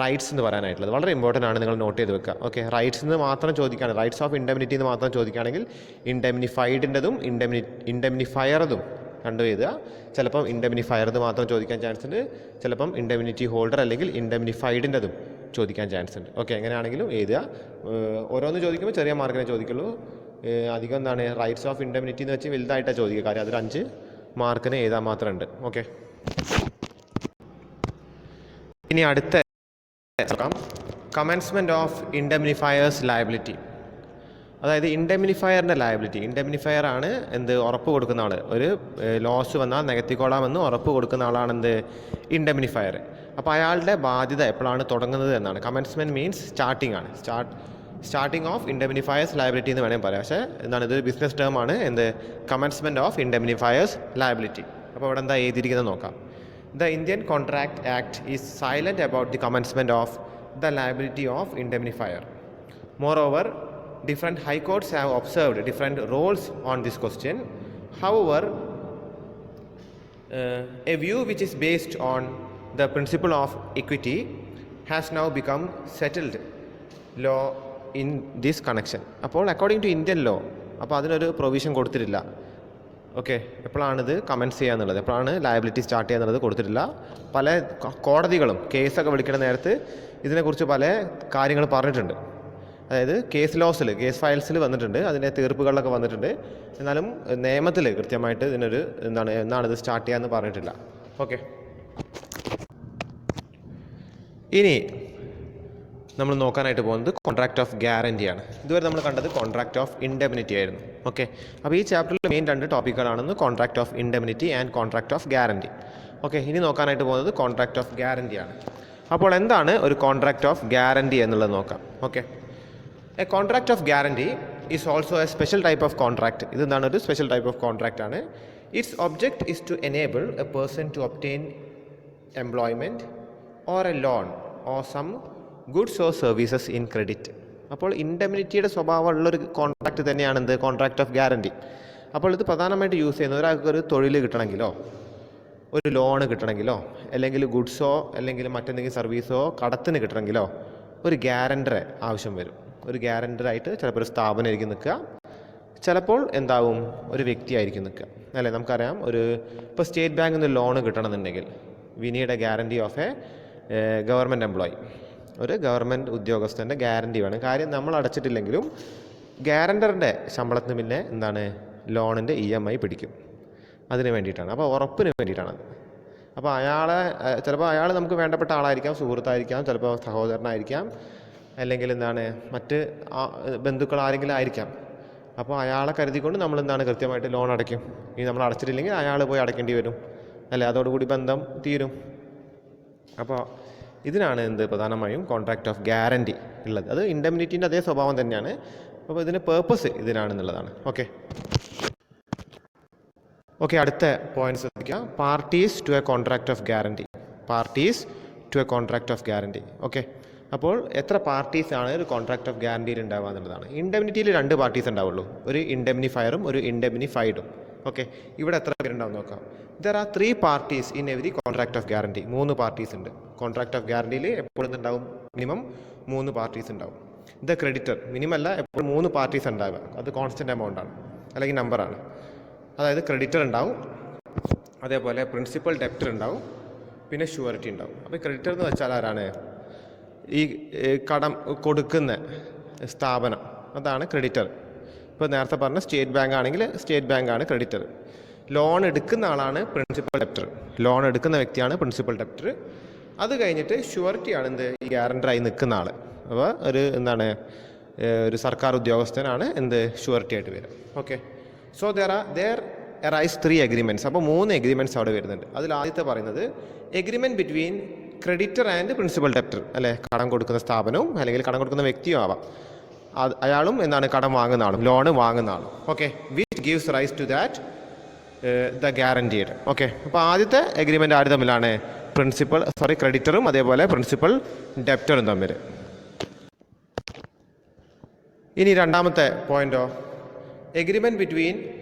റൈറ്റ്സ് എന്ന് പറയാനായിട്ടുള്ളത്. വളരെ ഇമ്പോർട്ടൻ്റ് ആണ്, നിങ്ങൾ നോട്ട് ചെയ്ത് വെക്കുക. ഓക്കെ. റൈറ്റ്സ് എന്ന് മാത്രം ചോദിക്കുകയാണ്, റൈറ്റ്സ് ഓഫ് ഇൻഡെമിനിറ്റി എന്ന് മാത്രം ചോദിക്കുകയാണെങ്കിൽ ഇൻഡെമിനിഫൈഡിൻ്റെതും ഇൻഡെമിനിഫയറതും കണ്ടു എഴുതുക. ചിലപ്പം ഇൻഡെമിനിഫയറത് മാത്രം ചോദിക്കാൻ ചാൻസ് ഉണ്ട്, ചിലപ്പം ഇൻഡെമിനിറ്റി ഹോൾഡർ അല്ലെങ്കിൽ ഇൻഡെമിനിഫൈഡിൻ്റെതും ചോദിക്കാൻ ചാൻസ് ഉണ്ട്. ഓക്കെ. എങ്ങനെയാണെങ്കിലും എഴുതുക. ഓരോന്ന് ചോദിക്കുമ്പോൾ ചെറിയ മാർക്കിനെ ചോദിക്കുള്ളൂ. അധികം എന്താണ് റൈറ്റ്സ് ഓഫ് ഇൻഡെമിനിറ്റി എന്ന് വെച്ച് വലുതായിട്ടാണ് ചോദിക്കുക. കാര്യം അതിൽ 5 മാർക്കിന് എഴുതാൻ മാത്രമുണ്ട്. ഓക്കെ. ഇനി അടുത്ത കമൻസ്മെൻറ്റ് ഓഫ് ഇൻഡെമിനിഫയേഴ്സ് ലയബിലിറ്റി. അതായത് ഇൻഡെമിനിഫയറിൻ്റെ ലയബിലിറ്റി. ഇൻഡെമിനിഫയർ ആണ് എന്ത് ഉറപ്പ് കൊടുക്കുന്ന ആൾ. ഒരു ലോസ് വന്നാൽ നികത്തിക്കോളാമെന്ന് ഉറപ്പ് കൊടുക്കുന്ന ആളാണ് എന്ത് ഇൻഡെമിനിഫയർ. അപ്പോൾ അയാളുടെ ബാധ്യത എപ്പോഴാണ് തുടങ്ങുന്നത് എന്നാണ്. കമൻസ്മെൻറ്റ് മീൻസ് സ്റ്റാർട്ടിംഗ് ആണ്. സ്റ്റാർട്ടിംഗ് ഓഫ് ഇൻഡെമിനിഫയേഴ്സ് ലയബിലിറ്റി എന്ന് വേണമെങ്കിൽ പറയാം. പക്ഷേ എന്താണ് ഇത് ബിസിനസ് ടേം ആണ്. എന്ത് കമൻസ്മെൻറ്റ് ഓഫ് ഇൻഡെമിനിഫയേഴ്സ് ലയബിലിറ്റി. അപ്പോൾ ഇവിടെ എന്താ എഴുതിയിരിക്കുന്നത് നോക്കാം. The Indian Contract Act is silent about the commencement of the liability of indemnifier. Moreover, different high courts have observed different roles on this question. However, a view which is based on the principle of equity has now become settled law in this connection. അപ്പോൾ according to Indian law, അപ്പോൾ അതിനൊരു provision കൊടുത്തിട്ടില്ല. Okay. എപ്പോഴാണിത് comments ചെയ്യുക എന്നുള്ളത്, എപ്പോഴാണ് liability start ചെയ്യുക എന്നുള്ളത് കൊടുത്തിട്ടില്ല. പല കോടതികളും കേസൊക്കെ വിളിക്കുന്ന നേരത്ത് ഇതിനെക്കുറിച്ച് പല കാര്യങ്ങൾ പറഞ്ഞിട്ടുണ്ട്. അതായത് കേസ് ലോസിൽ, കേസ് ഫയൽസിൽ വന്നിട്ടുണ്ട്, അതിൻ്റെ തീർപ്പുകളിലൊക്കെ വന്നിട്ടുണ്ട്. എന്നാലും നിയമത്തിൽ കൃത്യമായിട്ട് ഇതിനൊരു എന്നാണിത് സ്റ്റാർട്ട് ചെയ്യാമെന്ന് പറഞ്ഞിട്ടില്ല. ഓക്കെ. ഇനി നമ്മൾ നോക്കാനായിട്ട് പോകുന്നത് കോൺട്രാക്റ്റ് ഓഫ് ഗ്യാരൻറ്റിയാണ്. ഇതുവരെ നമ്മൾ കണ്ടത് കോൺട്രാക്റ്റ് ഓഫ് ഇൻഡെമിനിറ്റി ആയിരുന്നു. ഓക്കെ. അപ്പോൾ ഈ ചാപ്റ്ററിൽ മെയിൻ 2 ടോപ്പിക്കുകളാണെന്ന് contract of indemnity and contract of guarantee. Okay. ഇനി നോക്കാനായിട്ട് പോകുന്നത് കോൺട്രാക്റ്റ് ഓഫ് ഗ്യാരൻറ്റിയാണ്. അപ്പോൾ എന്താണ് ഒരു കോൺട്രാക്റ്റ് ഓഫ് ഗ്യാരൻറ്റി എന്നുള്ളത് നോക്കാം. Okay. A contract of guarantee is also a special type of contract. ഇതെന്താണ് ഒരു സ്പെഷ്യൽ ടൈപ്പ് ഓഫ് കോൺട്രാക്റ്റ് ആണ്. Its object is to enable a person to obtain employment or a loan or some goods or services in credit. അപ്പോൾ ഇൻഡെമിനിറ്റിയുടെ സ്വഭാവമുള്ളൊരു contract തന്നെയാണ് എന്ത് contract of guarantee. അപ്പോൾ ഇത് പ്രധാനമായിട്ട് യൂസ് ചെയ്യുന്നത് ഒരാൾക്ക് ഒരു തൊഴിൽ കിട്ടണമെങ്കിലോ ഒരു ലോണ് കിട്ടണമെങ്കിലോ അല്ലെങ്കിൽ ഗുഡ്സോ അല്ലെങ്കിൽ മറ്റെന്തെങ്കിലും സർവീസോ കടത്തിന് കിട്ടണമെങ്കിലോ ഒരു ഗ്യാരണ്ടറെ ആവശ്യം വരും. ഒരു ഗ്യാരണ്ടറായിട്ട് ചിലപ്പോൾ ഒരു സ്ഥാപനമായിരിക്കും നിൽക്കുക, ചിലപ്പോൾ എന്താവും ഒരു വ്യക്തിയായിരിക്കും നിൽക്കുക. അല്ലേ? നമുക്കറിയാം, ഇപ്പോൾ സ്റ്റേറ്റ് ബാങ്കിൽ നിന്ന് ലോണ് കിട്ടണമെന്നുണ്ടെങ്കിൽ we need a guarantee of a government employee. ഒരു ഗവൺമെൻറ് ഉദ്യോഗസ്ഥൻ്റെ ഗ്യാരൻറ്റി വേണം. കാര്യം നമ്മൾ അടച്ചിട്ടില്ലെങ്കിലും ഗ്യാരണ്ടറിൻ്റെ ശമ്പളത്തിന് പിന്നെ എന്താണ് ലോണിൻ്റെ EMI പിടിക്കും. അതിന് വേണ്ടിയിട്ടാണ്. അപ്പോൾ ഉറപ്പിന് വേണ്ടിയിട്ടാണത്. അപ്പോൾ ചിലപ്പോൾ അയാൾ നമുക്ക് വേണ്ടപ്പെട്ട ആളായിരിക്കാം, സുഹൃത്തായിരിക്കാം, ചിലപ്പോൾ സഹോദരനായിരിക്കാം, അല്ലെങ്കിൽ എന്താണ് മറ്റ് ബന്ധുക്കൾ ആരെങ്കിലും ആയിരിക്കാം. അപ്പോൾ അയാളെ കരുതിക്കൊണ്ട് നമ്മൾ എന്താണ് കൃത്യമായിട്ട് ലോൺ അടയ്ക്കും. ഇനി നമ്മൾ അടച്ചിട്ടില്ലെങ്കിൽ അയാൾ പോയി അടയ്ക്കേണ്ടി വരും. അല്ലേ? അതോടുകൂടി ബന്ധം തീരും. അപ്പോൾ ഇതിനാണ് പ്രധാനമായും കോൺട്രാക്റ്റ് ഓഫ് ഗ്യാരൻറ്റി ഉള്ളത്. അത് ഇൻഡെമിനിറ്റീൻ്റെ അതേ സ്വഭാവം തന്നെയാണ്. അപ്പോൾ ഇതിൻ്റെ പേർപ്പസ് ഇതിനാണെന്നുള്ളതാണ്. ഓക്കെ. ഓക്കെ, അടുത്ത പോയിന്റ് ശ്രദ്ധിക്കുക. Parties to a contract of guarantee. Parties to a contract of guarantee. Okay, അപ്പോൾ എത്ര പാർട്ടീസാണ് ഒരു കോൺട്രാക്ട് ഓഫ് ഗ്യാരണ്ടിയിൽ ഉണ്ടാവുക എന്നുള്ളതാണ്. ഇൻഡെമിനിറ്റിയിൽ 2 പാർട്ടീസ് ഉണ്ടാവുള്ളൂ, ഒരു ഇൻഡെമിനിഫയറും ഒരു ഇൻഡെമിനിഫൈഡും. ഓക്കെ, ഇവിടെ എത്ര പേരുണ്ടാവും നോക്കാം. There are 3 parties in every contract of guarantee. 3 parties ഉണ്ട്. കോൺട്രാക്ട് ഓഫ് ഗ്യാരണ്ടിയിൽ എപ്പോഴും ഉണ്ടാവും, മിനിമം 3 പാർട്ടീസ് ഉണ്ടാവും. ദ ക്രെഡിറ്റർ, മിനിമം അല്ല, എപ്പോഴും 3 പാർട്ടീസ് ഉണ്ടാവുക. അത് കോൺസ്റ്റൻ്റ് എമൗണ്ട് ആണ് അല്ലെങ്കിൽ നമ്പറാണ്. അതായത് ക്രെഡിറ്റർ ഉണ്ടാവും, അതേപോലെ പ്രിൻസിപ്പൽ ഡെപ്റ്റർ ഉണ്ടാവും, പിന്നെ ഷുവറിറ്റി ഉണ്ടാവും. അപ്പോൾ ക്രെഡിറ്റർ എന്ന് വെച്ചാൽ ആരാണ്? ഈ കടം കൊടുക്കുന്ന സ്ഥാപനം, അതാണ് ക്രെഡിറ്റർ. ഇപ്പോൾ നേരത്തെ പറഞ്ഞ സ്റ്റേറ്റ് ബാങ്ക് ആണെങ്കിൽ സ്റ്റേറ്റ് ബാങ്ക് ആണ് ക്രെഡിറ്റർ. ലോൺ എടുക്കുന്ന ആളാണ് പ്രിൻസിപ്പൽ ഡെപ്റ്റർ. ലോൺ എടുക്കുന്ന വ്യക്തിയാണ് പ്രിൻസിപ്പൽ ഡെപ്റ്റർ. അത് കഴിഞ്ഞിട്ട് ഷുവറിറ്റി ആണ് എന്ത്? ഈ ഗ്യാരണ്ടറായി നിൽക്കുന്ന ആൾ. അപ്പോൾ ഒരു സർക്കാർ ഉദ്യോഗസ്ഥനാണ് എന്ത്? ഷുവറിറ്റി ആയിട്ട് വരിക. Okay, so there arise 3 agreements. അപ്പോൾ 3 എഗ്രിമെൻറ്റ്സ് അവിടെ വരുന്നുണ്ട്. അതിൽ ആദ്യത്തെ പറയുന്നത് agreement between creditor and principal debtor, അല്ലേ? കടം കൊടുക്കുന്ന സ്ഥാപനവും അല്ലെങ്കിൽ കടം കൊടുക്കുന്ന വ്യക്തിയും ആവാം. അയാളും എന്താണ്? കടം വാങ്ങുന്ന ആളും, ലോണ് വാങ്ങുന്ന ആളും. Okay, which gives rise to that the guaranteed. Okay, അപ്പോൾ ആദ്യത്തെ എഗ്രിമെൻ്റ് ആര് തമ്മിലാണ്? ക്രെഡിറ്ററും അതേപോലെ പ്രിൻസിപ്പൽ ഡെപ്റ്ററും തമ്മിൽ. ഇനി രണ്ടാമത്തെ പോയിന്റോ, agreement between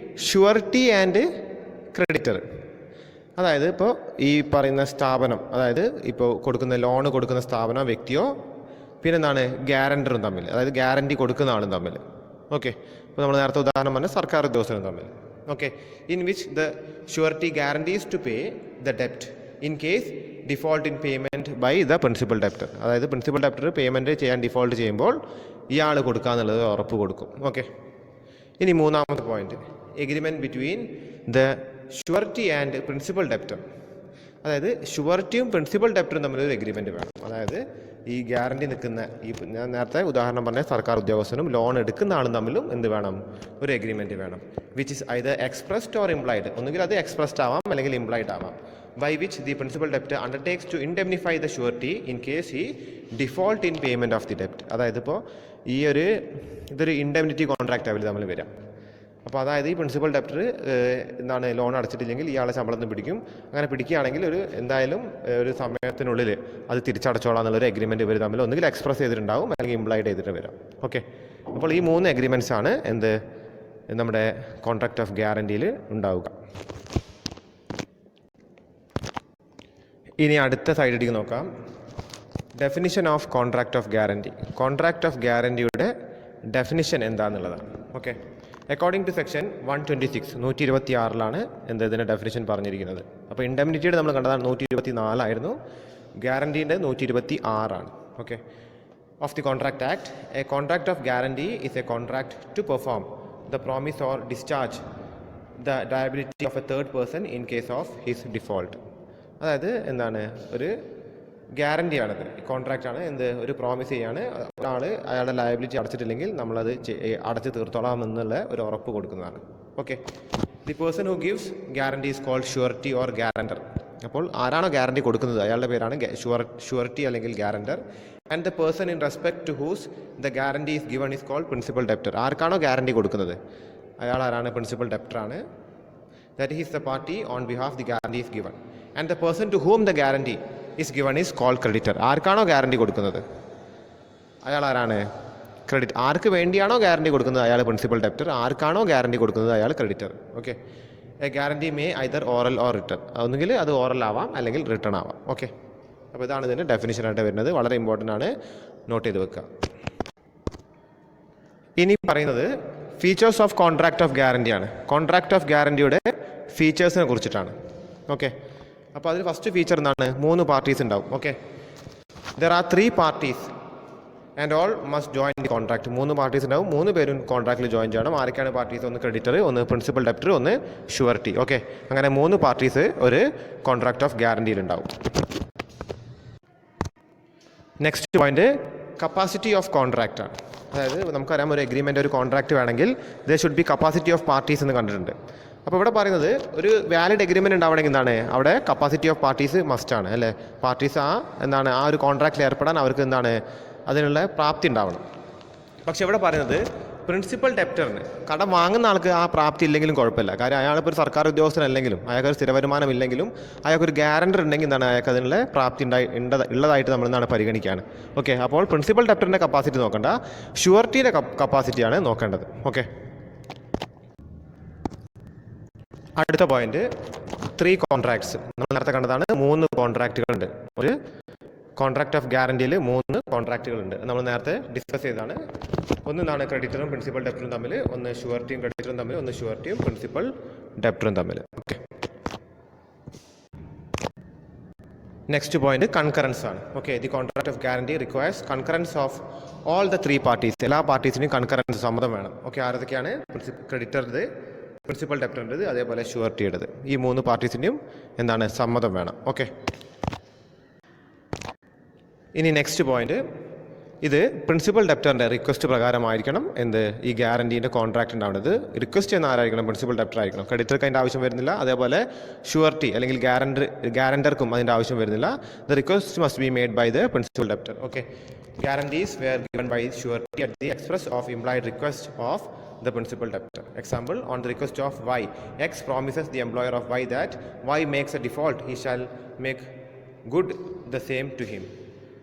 surety and creditor. അതായത് ഇപ്പോൾ ഈ പറയുന്ന സ്ഥാപനം, അതായത് ഇപ്പോൾ ലോണ് കൊടുക്കുന്ന സ്ഥാപനമോ വ്യക്തിയോ പിന്നെ എന്താണ്? ഗ്യാരണ്ടറും തമ്മിൽ, അതായത് ഗ്യാരണ്ടി കൊടുക്കുന്ന ആളും തമ്മിൽ. ഓക്കെ, ഇപ്പോൾ നമ്മൾ നേരത്തെ ഉദാഹരണം പറഞ്ഞ സർക്കാർ ഉദ്യോഗസ്ഥനും തമ്മിൽ. Okay, in which the surety guarantees to pay the ഡെപ്റ്റ് in case default in payment by the principal debtor. അതായത് പ്രിൻസിപ്പൽ ഡെപ്റ്റർ പേയ്മെൻറ്റ് ചെയ്യാൻ ഡിഫോൾട്ട് ചെയ്യുമ്പോൾ ഇയാൾ കൊടുക്കുക എന്നുള്ളത് ഉറപ്പ് കൊടുക്കും. ഓക്കെ, ഇനി മൂന്നാമത്തെ point, agreement between the surety and principal debtor. അതായത് ഷുവറിറ്റിയും പ്രിൻസിപ്പൽ ഡെപ്റ്ററും തമ്മിലൊരു എഗ്രിമെൻറ്റ് വേണം. അതായത് ഈ ഗ്യാരണ്ടി നിൽക്കുന്ന ഞാൻ നേരത്തെ ഉദാഹരണം പറഞ്ഞ സർക്കാർ ഉദ്യോഗസ്ഥനും ലോൺ എടുക്കുന്ന ആളും തമ്മിലും എന്ത് വേണം? ഒരു എഗ്രിമെൻറ്റ് വേണം. Which is either expressed or implied. ഒന്നുകിൽ അത് എക്സ്പ്രസ്ഡ് ആവാം അല്ലെങ്കിൽ ഇംപ്ലൈഡ് ആവാം. By which the principal debtor undertakes to indemnify the surety in case ഈ default in payment of the ഡെപ്റ്റ്. അതായത് ഇപ്പോൾ ഇതൊരു ഇൻഡെമ്നിറ്റി കോൺട്രാക്റ്റ് അവർ തമ്മിൽ വരാം. അപ്പോൾ അതായത് ഈ പ്രിൻസിപ്പൽ ഡെപ്റ്റർ ലോൺ അടച്ചിട്ടില്ലെങ്കിൽ ഇയാളെ ശമ്പളത്തിന് പിടിക്കും. അങ്ങനെ പിടിക്കുകയാണെങ്കിൽ എന്തായാലും ഒരു സമയത്തിനുള്ളിൽ അത് തിരിച്ചടച്ചോളാം എന്നുള്ളൊരു എഗ്രിമെൻറ്റ് ഇവർ തമ്മിൽ ഒന്നുകിൽ എക്സ്പ്രസ് ചെയ്തിട്ടുണ്ടാവും അല്ലെങ്കിൽ ഇംപ്ലൈഡ് ചെയ്തിട്ട് വരാം. ഓക്കെ, അപ്പോൾ ഈ 3 എഗ്രിമെൻറ്റ്സ് ആണ് നമ്മുടെ കോൺട്രാക്ട് ഓഫ് ഗ്യാരണ്ടിയിൽ ഉണ്ടാവുക. ഇനി അടുത്ത സൈഡിലേക്ക് നോക്കാം. Definition of contract of guarantee. Contract of ഗ്യാരണ്ടിയുടെ ഡെഫിനിഷൻ എന്താണെന്നുള്ളതാണ്. ഓക്കെ, അക്കോർഡിംഗ് ടു സെക്ഷൻ 126 126 ഇതിൻ്റെ ഡെഫിനിഷൻ പറഞ്ഞിരിക്കുന്നത്. അപ്പോൾ ഇൻഡെമിനിറ്റിയുടെ നമ്മൾ കണ്ടതാണ് 124 ഗ്യാരണ്ടീൻ്റെ 126. Okay, of the contract act, a contract of guarantee is a contract to perform the promise or discharge the liability of a third person in case of his default. അതായത് ഒരു ഗ്യാരണ്ടിയാണത്, കോൺട്രാക്റ്റാണ്. ഒരു promise ചെയ്യാണ് ഒരാൾ അയാളുടെ ലയബിലിറ്റി അടച്ചിട്ടില്ലെങ്കിൽ നമ്മളത് അടച്ച് തീർത്തോളാം എന്നുള്ള ഒരു ഉറപ്പ് കൊടുക്കുന്നതാണ്. Okay, the person who gives guarantee is called surety or guarantor. അപ്പോൾ ആരാണോ ഗ്യാരണ്ടി കൊടുക്കുന്നത് അയാളുടെ പേരാണ് ഷുവറിറ്റി അല്ലെങ്കിൽ guarantor. And the person in respect to whose the guarantee is given is called principal debtor. ആർക്കാണോ ഗ്യാരണ്ടി കൊടുക്കുന്നത് അയാൾ ആരാണ്? പ്രിൻസിപ്പൽ ഡെപ്റ്ററാണ്. That is the party on behalf the guarantee is given. And the person to whom the guarantee is given is called creditor. ആർക്കാണോ guarantee കൊടുക്കുന്നത് അയാൾ ആരാണ്? Credit. ആർക്ക് വേണ്ടിയാണോ ഗ്യാരണ്ടി കൊടുക്കുന്നത് അയാൾ പ്രിൻസിപ്പൽ ഡെപ്റ്റർ. ആർക്കാണോ ഗ്യാരണ്ടി കൊടുക്കുന്നത് അയാൾ creditor. Okay, A guarantee may either oral or return. ഒന്നുകിൽ അത് ഓറൽ ആവാം അല്ലെങ്കിൽ റിട്ടേൺ ആവാം. ഓക്കെ, അപ്പോൾ ഇതാണ് ഇതിൻ്റെ ഡെഫിനിഷനായിട്ട് വരുന്നത്. വളരെ ഇമ്പോർട്ടൻ്റ് ആണ്, നോട്ട് ചെയ്ത് വെക്കുക. ഇനി പറയുന്നത് ഫീച്ചേഴ്സ് ഓഫ് കോൺട്രാക്ട് ഓഫ് ഗ്യാരണ്ടിയാണ്. കോൺട്രാക്ട് ഓഫ് ഗ്യാരണ്ടിയുടെ ഫീച്ചേഴ്സിനെ കുറിച്ചിട്ടാണ്. ഓക്കെ, അപ്പോൾ അതിൽ ഫസ്റ്റ് ഫീച്ചർ എന്താണ്? 3 പാർട്ടീസ് ഉണ്ടാവും. Okay, there are 3 parties and all must join the contract. 3 parties ഉണ്ടാവും, 3 പേരും കോൺട്രാക്റ്റിൽ ജോയിൻ ചെയ്യണം. ആരൊക്കെയാണ് പാർട്ടീസ്? ഒന്ന് ക്രെഡിറ്റർ, ഒന്ന് പ്രിൻസിപ്പൽ ഡെപ്റ്റർ, ഒന്ന് ഷുവറിറ്റി. ഓക്കെ, അങ്ങനെ 3 പാർട്ടീസ് ഒരു കോൺട്രാക്ട് ഓഫ് ഗ്യാരണ്ടിയിൽ ഉണ്ടാവും. Next point capacity of contract ആണ്. അതായത് നമുക്കറിയാം ഒരു എഗ്രിമെൻ്റ് ഒരു കോൺട്രാക്റ്റ് വേണമെങ്കിൽ there should be capacity of parties എന്ന് കണ്ടിട്ടുണ്ട്. അപ്പോൾ ഇവിടെ പറയുന്നത് ഒരു വാലിഡ് എഗ്രിമെൻറ്റ് ഉണ്ടാവണമെങ്കിൽ അവിടെ കപ്പാസിറ്റി ഓഫ് പാർട്ടീസ് മസ്റ്റാണ്, അല്ലേ? പാർട്ടീസ് ആ ഒരു കോൺട്രാക്റ്റിൽ ഏർപ്പെടാൻ അവർക്ക് അതിനുള്ള പ്രാപ്തി ഉണ്ടാവണം. പക്ഷെ ഇവിടെ പറയുന്നത് പ്രിൻസിപ്പൽ ഡെപ്റ്ററിന് കടം വാങ്ങുന്ന ആൾക്ക് ആ പ്രാപ്തി ഇല്ലെങ്കിലും കുഴപ്പമില്ല. കാര്യം അയാളിപ്പോൾ ഒരു സർക്കാർ ഉദ്യോഗസ്ഥനല്ലെങ്കിലും അയാൾക്കൊരു സ്ഥിര വരുമാനം ഇല്ലെങ്കിലും അയാൾക്കൊരു ഗ്യാരണ്ടർ ഉണ്ടെങ്കിൽ എന്താണ് അയാൾക്ക് അതിനുള്ള പ്രാപ്തി ഉള്ളതായിട്ട് നമ്മൾ എന്താണ് പരിഗണിക്കുകയാണ്. ഓക്കെ, അപ്പോൾ പ്രിൻസിപ്പൽ ഡെപ്റ്ററിൻ്റെ കപ്പാസിറ്റി നോക്കണ്ട, ഷുവർട്ടിയുടെ കപ്പാസിറ്റിയാണ് നോക്കേണ്ടത്. ഓക്കെ, അടുത്ത പോയിന്റ് 3 കോൺട്രാക്ട്സ്. നമ്മൾ നേരത്തെ കണ്ടതാണ് 3 കോൺട്രാക്റ്റുകളുണ്ട്. ഒരു കോൺട്രാക്ട് ഓഫ് ഗ്യാരണ്ടിയിൽ 3 കോൺട്രാക്റ്റുകളുണ്ട്. നമ്മൾ നേരത്തെ ഡിസ്കസ് ചെയ്തതാണ്. ഒന്നാണ് ക്രെഡിറ്ററും പ്രിൻസിപ്പൽ ഡെപ്റ്ററും തമ്മിൽ, ഒന്ന് ഷുവർട്ടിയും ക്രെഡിറ്ററും തമ്മിൽ, ഒന്ന് ഷുവർട്ടിയും പ്രിൻസിപ്പൽ ഡെപ്റ്ററും തമ്മിൽ. ഓക്കെ, നെക്സ്റ്റ് പോയിന്റ് കൺകറൻസ് ആണ്. Okay, the contract of guarantee requires concurrence of all the 3 parties. എല്ലാ പാർട്ടീസിനും കൺകറൻസ് സമ്മതം വേണം. ഓക്കെ, ആരൊക്കെയാണ്? ക്രെഡിറ്ററുടെ, പ്രിൻസിപ്പൽ ഡെപ്റ്ററിൻ്റെത്, അതേപോലെ ഷുവർട്ടിയുടേത്. ഈ 3 പാർട്ടീസിൻ്റെയും എന്താണ് സമ്മതം വേണം. ഓക്കെ, ഇനി നെക്സ്റ്റ് പോയിന്റ്, ഇത് പ്രിൻസിപ്പൽ ഡെപ്റ്ററിൻ്റെ റിക്വസ്റ്റ് പ്രകാരമായിരിക്കണം എന്ത് ഈ ഗ്യാരണ്ടീൻ്റെ കോൺട്രാക്ട് ഉണ്ടാവേണ്ടത്. റിക്വസ്റ്റ് ചെയ്യുന്ന ആരായിരിക്കണം? പ്രിൻസിപ്പൽ ഡെപ്റ്റർ ആയിരിക്കണം. ക്രെഡിറ്റർക്ക് അതിൻ്റെ ആവശ്യം വരുന്നില്ല. അതേപോലെ ഷുവർട്ടി അല്ലെങ്കിൽ ഗ്യാരണ്ടർക്കും അതിൻ്റെ ആവശ്യം വരുന്നില്ല. The request must be made by the principal debtor. Okay, guarantees were given by surety at the express of implied request of the principal debtor. Example, on the request of Y, X promises the employer of Y that Y makes a default, he shall make good the same to him.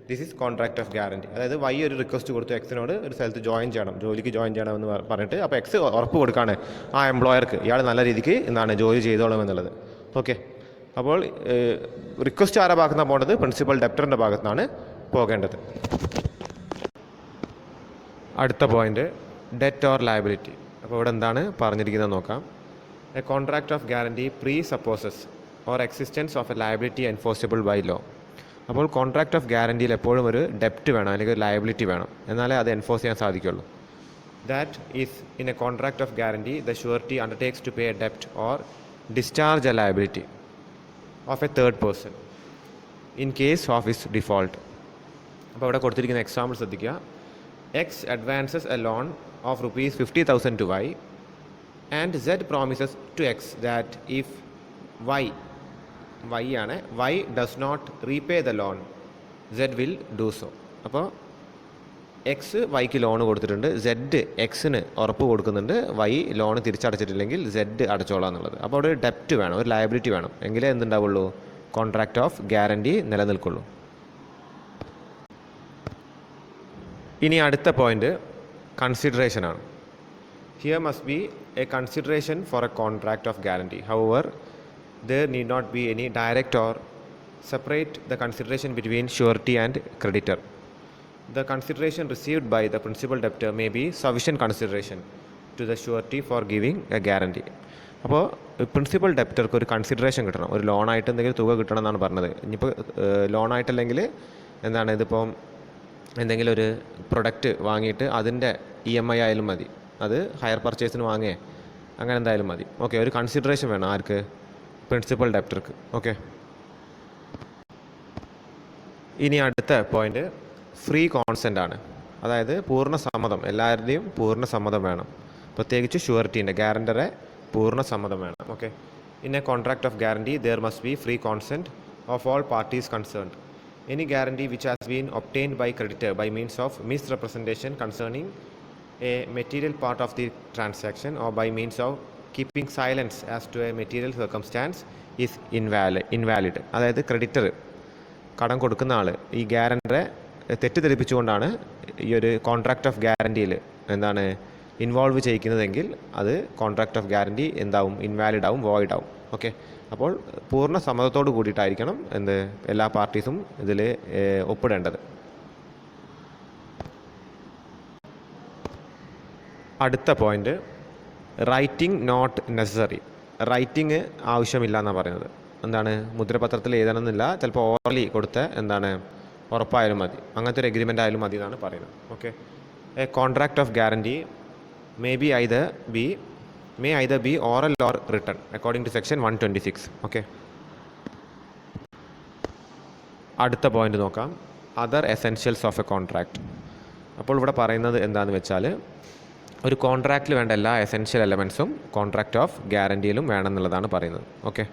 This is contract of guarantee. അതായത് Y ഒരു request കൊടുത്തു എക്സിനോട് ഒരു സ്ഥലത്ത് join ചെയ്യണം, ജോലിക്ക് join ചെയ്യണം എന്ന് പറഞ്ഞിട്ട്, അപ്പോൾ എക്സ് ഉറപ്പ് കൊടുക്കുകയാണ് ആ എംപ്ലോയർക്ക് ഇയാൾ നല്ല രീതിക്ക് എന്താണ് ജോലി ചെയ്തോളും എന്നുള്ളത്. ഓക്കെ, അപ്പോൾ റിക്വസ്റ്റ് ആരുടെ ഭാഗത്തുനിന്നാണ് പോകേണ്ടത്? പ്രിൻസിപ്പൽ ഡെപ്റ്ററിൻ്റെ ഭാഗത്തുനിന്നാണ് പോകേണ്ടത്. അടുത്ത പോയിന്റ് ഡെറ്റ് ഓർ ലയബിലിറ്റി. അപ്പോൾ ഇവിടെ എന്താണ് പറഞ്ഞിരിക്കുന്നത് നോക്കാം. A contract of guarantee presupposes or existence of a liability enforceable by law. അപ്പോൾ കോൺട്രാക്ട് ഓഫ് ഗ്യാരണ്ടിയിൽ എപ്പോഴും ഒരു ഡെപ്റ്റ് വേണം, അല്ലെങ്കിൽ ഒരു ലയബിലിറ്റി വേണം, എന്നാലേ അത് എൻഫോഴ്സ് ചെയ്യാൻ സാധിക്കുള്ളൂ. That is in a contract of guarantee the surety undertakes to pay a ഡെപ്റ്റ് or discharge a liability of a third person in case of his default. അപ്പോൾ ഇവിടെ കൊടുത്തിരിക്കുന്ന എക്സാമ്പിൾ ശ്രദ്ധിക്കുക. X advances a loan of rupees 50,000 to Y and Z promises to X that if Y does not repay the loan, Z will do so. അപ്പോൾ X വൈക്ക് loan കൊടുത്തിട്ടുണ്ട്, Z എക്സിന് ഉറപ്പ് കൊടുക്കുന്നുണ്ട് വൈ ലോൺ തിരിച്ചടച്ചിട്ടില്ലെങ്കിൽ സെഡ് അടച്ചോളാം എന്നുള്ളത്. അപ്പോൾ അവിടെ ഒരു ഡെപ്റ്റ് വേണം, ഒരു ലയബിലിറ്റി വേണം, എങ്കിലേ എന്തുണ്ടാവുള്ളൂ? കോൺട്രാക്ട് ഓഫ് ഗ്യാരണ്ടി നിലനിൽക്കുള്ളൂ. ഇനി അടുത്ത പോയിന്റ് കൺസിഡറേഷനാണ്. Here must be a consideration for a contract of guarantee. However there need not be any direct or separate the consideration between surety and creditor. The consideration received by the principal debtor may be sufficient consideration to the surety for giving a guarantee. അപ്പോൾ principal ഡെപ്റ്റർക്ക് ഒരു consideration കിട്ടണം, ഒരു ലോണായിട്ട് എന്തെങ്കിലും തുക കിട്ടണം എന്നാണ് പറഞ്ഞത്. ഇനിയിപ്പോൾ ലോണായിട്ടല്ലെങ്കിൽ എന്താണ്, ഇതിപ്പം എന്തെങ്കിലും ഒരു പ്രൊഡക്റ്റ് വാങ്ങിയിട്ട് അതിൻ്റെ EMI ആയാലും മതി, അത് ഹയർ പർച്ചേസിന് വാങ്ങേ അങ്ങനെ എന്തായാലും മതി. ഓക്കെ, ഒരു കൺസിഡറേഷൻ വേണം ആർക്ക്? പ്രിൻസിപ്പൽ ഡെപ്റ്റർക്ക്. ഓക്കെ, ഇനി അടുത്ത പോയിന്റ് ഫ്രീ കോൺസെൻ്റ് ആണ്. അതായത് പൂർണ്ണ സമ്മതം, എല്ലാവരുടെയും പൂർണ്ണ സമ്മതം വേണം, പ്രത്യേകിച്ച് ഷുവർട്ടീൻ്റെ ഗ്യാരണ്ടറെ പൂർണ്ണ സമ്മതം വേണം. Okay, in a contract of guarantee there must be free consent of all parties concerned. Any guarantee which has been obtained by creditor by means of misrepresentation concerning a material part of the transaction or by means of keeping silence as to a material circumstance is invalid. അതായത് creditor കടം കൊടുക്കുന്ന ആൾ ഈ ഗ്യാരണ്ടറെ തെറ്റിദ്ധരിപ്പിച്ചുകൊണ്ടാണ് ഈ ഒരു contract of ഗ്യാരണ്ടിയിൽ എന്താണ് involve ചെയ്യിക്കുന്നതെങ്കിൽ അത് contract of guarantee എന്താവും? Invalid ആവും, വോയിഡ് ആവും. ഓക്കെ, അപ്പോൾ പൂർണ്ണ സമ്മതത്തോട് കൂടിയിട്ടായിരിക്കണം എന്ത് എല്ലാ പാർട്ടീസും ഇതിൽ ഒപ്പിടേണ്ടത്. അടുത്ത point writing not necessary. Writing ആവശ്യമില്ല എന്നാണ് പറയുന്നത്. എന്താണ്, മുദ്രപത്രത്തിൽ എഴുതണമെന്നില്ല, ചിലപ്പോൾ ഓറലി കൊടുത്ത എന്താണ് ഉറപ്പായാലും മതി, അങ്ങനത്തെ ഒരു എഗ്രിമെൻ്റ് ആയാലും മതി എന്നാണ് പറയുന്നത്. Okay, A contract of guarantee may either be oral or written according to section 126. Okay, അടുത്ത പോയിന്റ് നോക്കാം, other essentials of A contract. അപ്പോൾ ഇവിടെ പറയുന്നത് എന്താണെന്ന് വെച്ചാൽ ഒരു കോൺട്രാക്റ്റിൽ വേണ്ട എല്ലാ എസെൻഷ്യൽ എലമെൻസും കോൺട്രാക്ട് ഓഫ് ഗ്യാരണ്ടിയിലും വേണമെന്നുള്ളതാണ് പറയുന്നത്. ഓക്കെ,